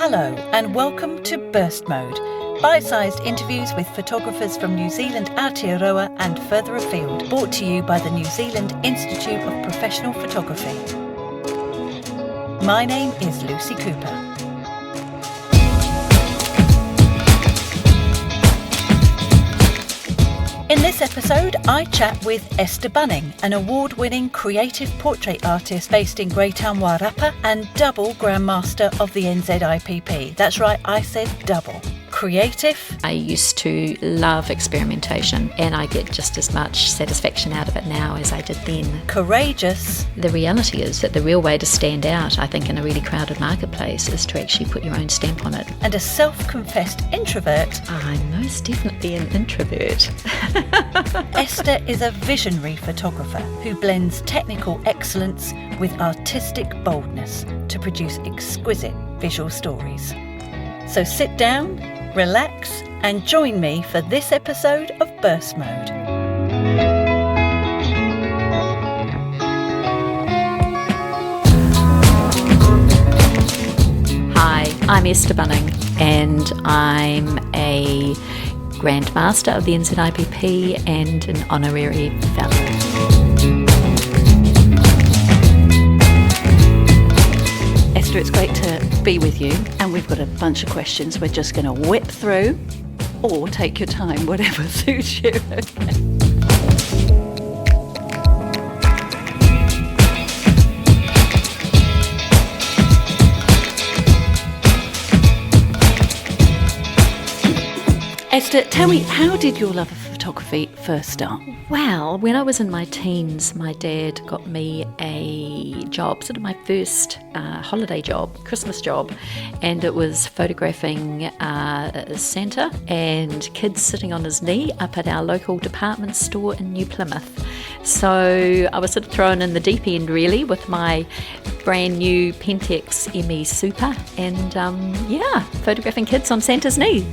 Hello and welcome to Burst Mode, bite-sized interviews with photographers from New Zealand, Aotearoa and further afield, brought to you by the New Zealand Institute of Professional Photography. My name is Lucy Cooper. In this episode, I chat with Esther Bunning, an award-winning creative portrait artist based in Greytown, Wairarapa, and double Grandmaster of the NZIPP. That's right, I said double. Creative. I used to love experimentation, and I get just as much satisfaction out of it now as I did then. Courageous. The reality is that the real way to stand out, I think, in a really crowded marketplace is to actually put your own stamp on it. And a self-confessed introvert. I'm most definitely an introvert. Esther is a visionary photographer who blends technical excellence with artistic boldness to produce exquisite visual stories. So sit down, relax, and join me for this episode of Burst Mode. Hi, I'm Esther Bunning, and I'm a Grandmaster of the NZIPP and an Honorary Fellow. Esther, it's great to be with you, and we've got a bunch of questions we're just going to whip through, or take your time, whatever suits you. Esther, tell me, how did your love of photography first start? Well, when I was in my teens, my dad got me a job, sort of my first holiday job, Christmas job, and it was photographing Santa and kids sitting on his knee up at our local department store in New Plymouth. So I was sort of thrown in the deep end, really, with my brand new Pentax ME Super and, photographing kids on Santa's knee.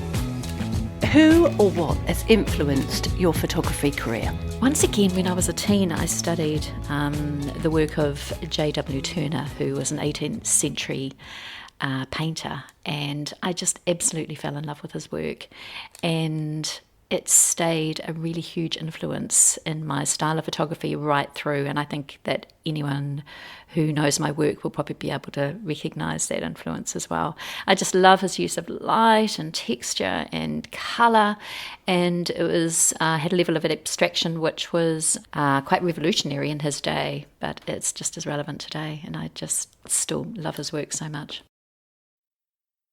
Who or what has influenced your photography career? Once again, when I was a teen, I studied the work of J.W. Turner, who was an 18th century painter, and I just absolutely fell in love with his work, and it stayed a really huge influence in my style of photography right through, and I think that anyone who knows my work will probably be able to recognise that influence as well. I just love his use of light and texture and colour, and it was had a level of abstraction which was quite revolutionary in his day, but it's just as relevant today, and I just still love his work so much.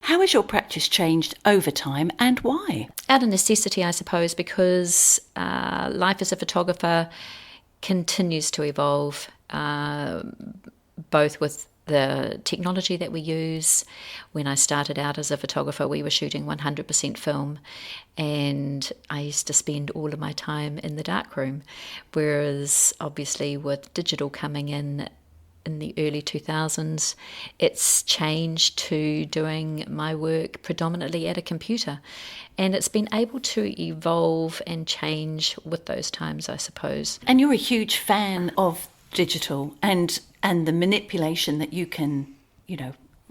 How has your practice changed over time, and why? Out of necessity, I suppose, because life as a photographer continues to evolve, both with the technology that we use. When I started out as a photographer, we were shooting 100% film, and I used to spend all of my time in the darkroom, whereas obviously with digital coming in the early 2000s, it's changed to doing my work predominantly at a computer, and it's been able to evolve and change with those times, I suppose. And you're a huge fan of digital and the manipulation that you can,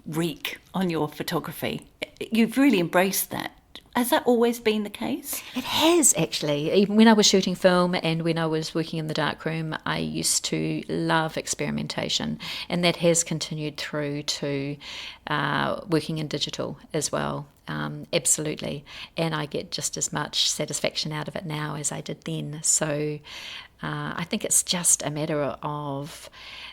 wreak on your photography. You've really embraced that. Has that always been the case? It has, actually. Even when I was shooting film and when I was working in the darkroom, I used to love experimentation, and that has continued through to working in digital as well. Absolutely. And I get just as much satisfaction out of it now as I did then. So I think it's just a matter of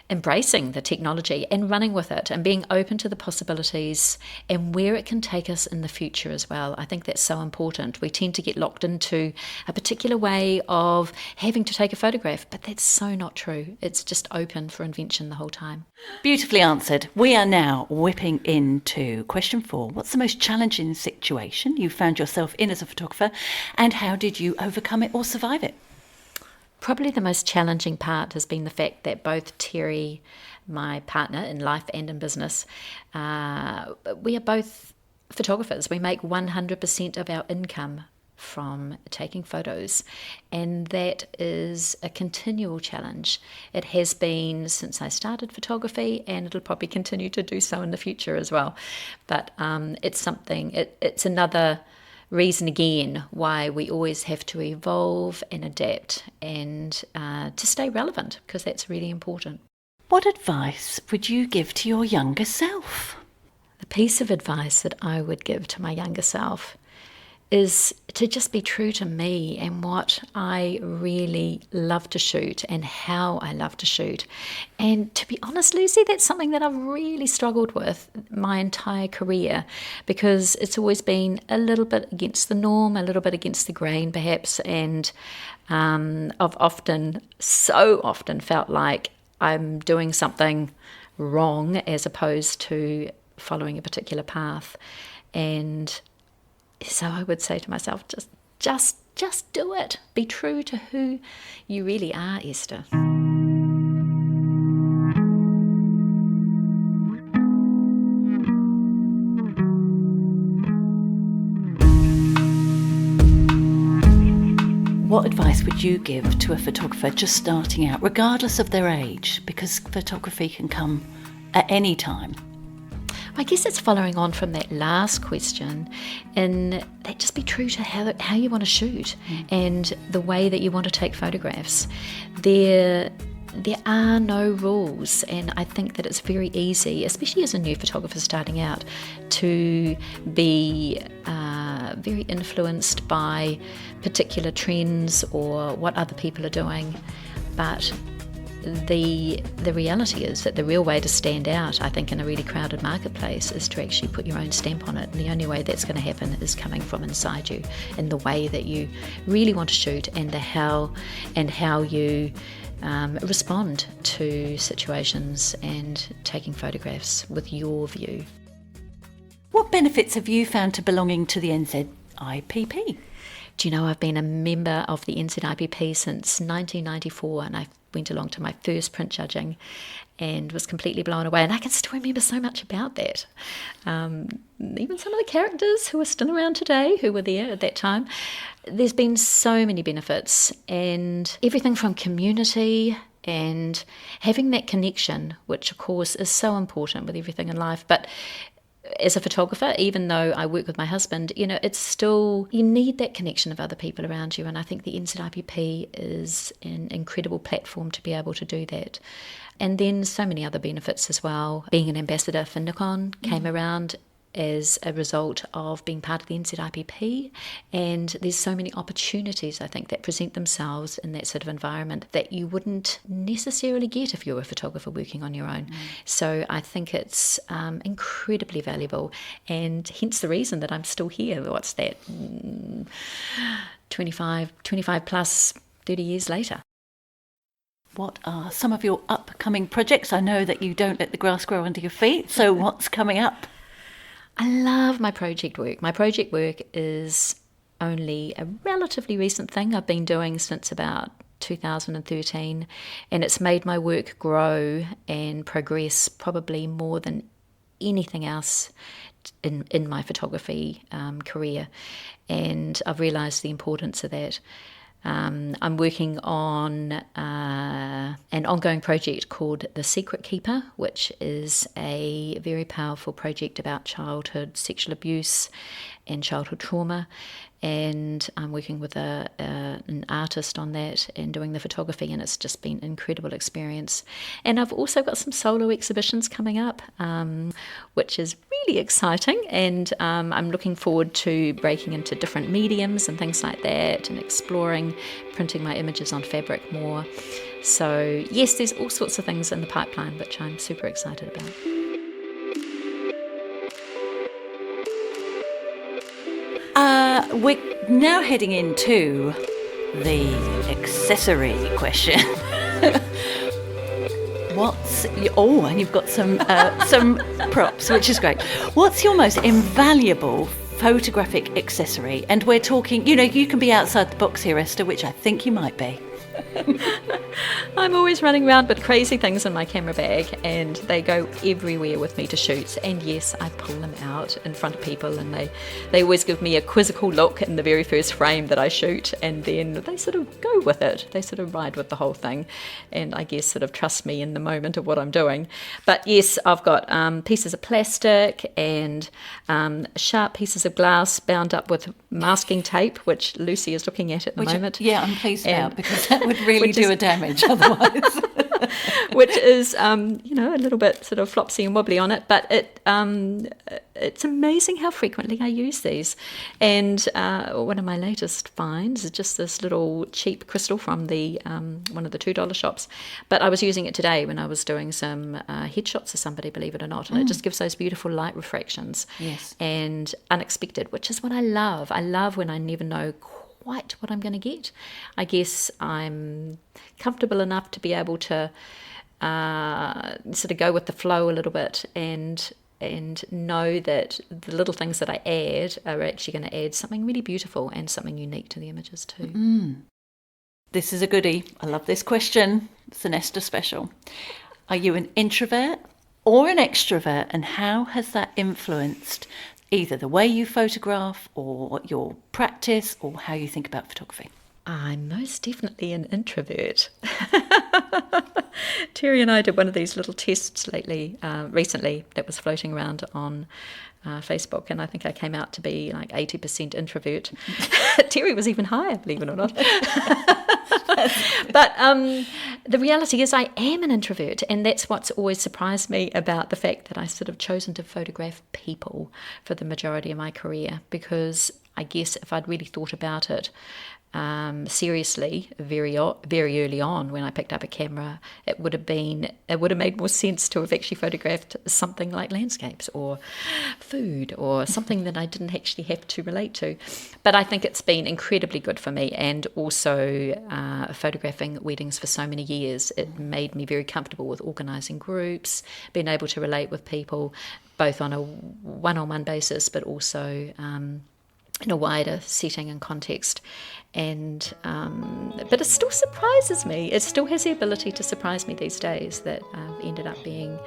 embracing the technology and running with it and being open to the possibilities and where it can take us in the future as well. I think that's so important. We tend to get locked into a particular way of having to take a photograph, but that's so not true. It's just open for invention the whole time. Beautifully answered. We are now whipping into question 4. What's the most challenging situation you found yourself in as a photographer, and how did you overcome it or survive it? Probably the most challenging part has been the fact that both Terry, my partner in life and in business, we are both photographers. We make 100% of our income from taking photos, and that is a continual challenge. It has been since I started photography, and it'll probably continue to do so in the future as well. But it's another reason again why we always have to evolve and adapt and to stay relevant, because that's really important. What advice would you give to your younger self? The piece of advice that I would give to my younger self is to just be true to me and what I really love to shoot and how I love to shoot. And to be honest, Lucy, that's something that I've really struggled with my entire career, because it's always been a little bit against the norm, a little bit against the grain perhaps, and I've so often felt like I'm doing something wrong as opposed to following a particular path. And so I would say to myself, just do it. Be true to who you really are, Esther. What advice would you give to a photographer just starting out, regardless of their age? Because photography can come at any time. I guess it's following on from that last question, and that just be true to how you want to shoot and the way that you want to take photographs. There are no rules, and I think that it's very easy, especially as a new photographer starting out, to be very influenced by particular trends or what other people are doing. But the reality is that the real way to stand out, I think, in a really crowded marketplace is to actually put your own stamp on it. And the only way that's going to happen is coming from inside you, in the way that you really want to shoot and how you respond to situations and taking photographs with your view. What benefits have you found to belonging to the NZIPP? Do you know, I've been a member of the NZIPP since 1994, and I went along to my first print judging and was completely blown away. And I can still remember so much about that. Even some of the characters who are still around today, who were there at that time. There's been so many benefits, and everything from community and having that connection, which of course is so important with everything in life. But as a photographer, even though I work with my husband, it's still, you need that connection of other people around you. And I think the NZIPP is an incredible platform to be able to do that. And then so many other benefits as well. Being an ambassador for Nikon came around as a result of being part of the NZIPP, and there's so many opportunities, I think, that present themselves in that sort of environment that you wouldn't necessarily get if you were a photographer working on your own. So I think it's incredibly valuable, and hence the reason that I'm still here. What's that, 25 plus 30 years later. What are some of your upcoming projects? I know that you don't let the grass grow under your feet, so what's coming up? I love my project work. My project work is only a relatively recent thing I've been doing since about 2013, and it's made my work grow and progress probably more than anything else in my photography career, and I've realised the importance of that. I'm working on an ongoing project called The Secret Keeper, which is a very powerful project about childhood sexual abuse and childhood trauma. And I'm working with an artist on that and doing the photography, and it's just been an incredible experience. And I've also got some solo exhibitions coming up, which is really exciting, and I'm looking forward to breaking into different mediums and things like that, and exploring printing my images on fabric more. So yes, there's all sorts of things in the pipeline which I'm super excited about. We're now heading into the accessory question. And you've got some props, which is great. What's your most invaluable photographic accessory? And we're talking, you can be outside the box here, Esther, which I think you might be. I'm always running around with crazy things in my camera bag, and they go everywhere with me to shoots. And yes, I pull them out in front of people, and they always give me a quizzical look in the very first frame that I shoot, and then they sort of go with it. They sort of ride with the whole thing, and I guess sort of trust me in the moment of what I'm doing. But yes, I've got pieces of plastic and sharp pieces of glass bound up with masking tape, which Lucy is looking at the moment. Yeah, I'm pleased about, because that would really do a damage otherwise. Which is, a little bit sort of flopsy and wobbly on it, but it's amazing how frequently I use these. And one of my latest finds is just this little cheap crystal from the one of the $2 shops. But I was using it today when I was doing some headshots of somebody, believe it or not, and it just gives those beautiful light refractions. Yes. And unexpected, which is what I love. I love when I never know quite what I'm going to get. I guess I'm comfortable enough to be able to sort of go with the flow a little bit and know that the little things that I add are actually going to add something really beautiful and something unique to the images too. This is a goodie. I love this question. It's an Esther special. Are you an introvert or an extrovert, and how has that influenced either the way you photograph or your practice or how you think about photography? I'm most definitely an introvert. Terry and I did one of these little tests recently that was floating around on Facebook, and I think I came out to be like 80% introvert. Terry was even higher, believe it or not. But the reality is I am an introvert, and that's what's always surprised me about the fact that I sort of chosen to photograph people for the majority of my career, because I guess if I'd really thought about it seriously very early on when I picked up a camera, it would have made more sense to have actually photographed something like landscapes or food or something that I didn't actually have to relate to. But I think it's been incredibly good for me, and also photographing weddings for so many years, it made me very comfortable with organising groups, being able to relate with people both on a one-on-one basis but also in a wider setting and context. And but it still surprises me. It still has the ability to surprise me these days that I've ended up being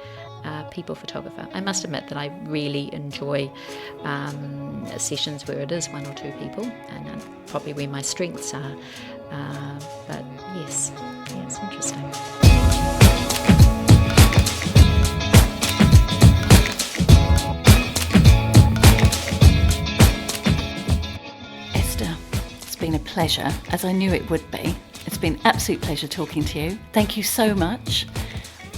a people photographer. I must admit that I really enjoy sessions where it is one or two people, and probably where my strengths are. But yes, yeah, it's interesting. Been a pleasure, as I knew it would be. It's been an absolute pleasure talking to you. Thank you so much.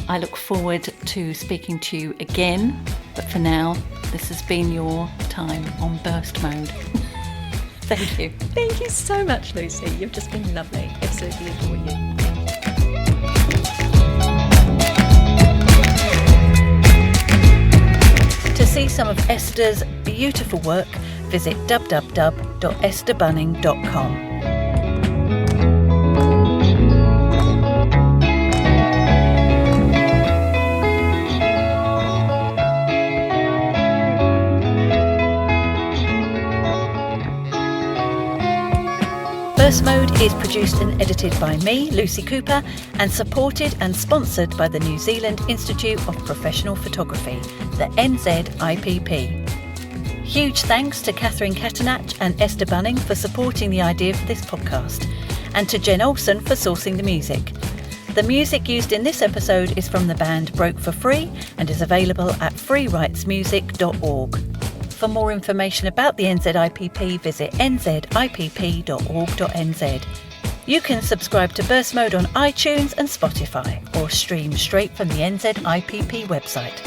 I look forward to speaking to you again, but for now, this has been your time on burst mode. Thank you. Thank you so much, Lucy. You've just been lovely. Absolutely adore you. To see some of Esther's beautiful work, visit www.esterbunning.com. Burst Mode is produced and edited by me, Lucy Cooper, and supported and sponsored by the New Zealand Institute of Professional Photography, the NZIPP. Huge thanks to Catherine Catanach and Esther Bunning for supporting the idea for this podcast, and to Jen Olsen for sourcing the music. The music used in this episode is from the band Broke for Free and is available at freerightsmusic.org. For more information about the NZIPP, visit nzipp.org.nz. You can subscribe to Burst Mode on iTunes and Spotify, or stream straight from the NZIPP website.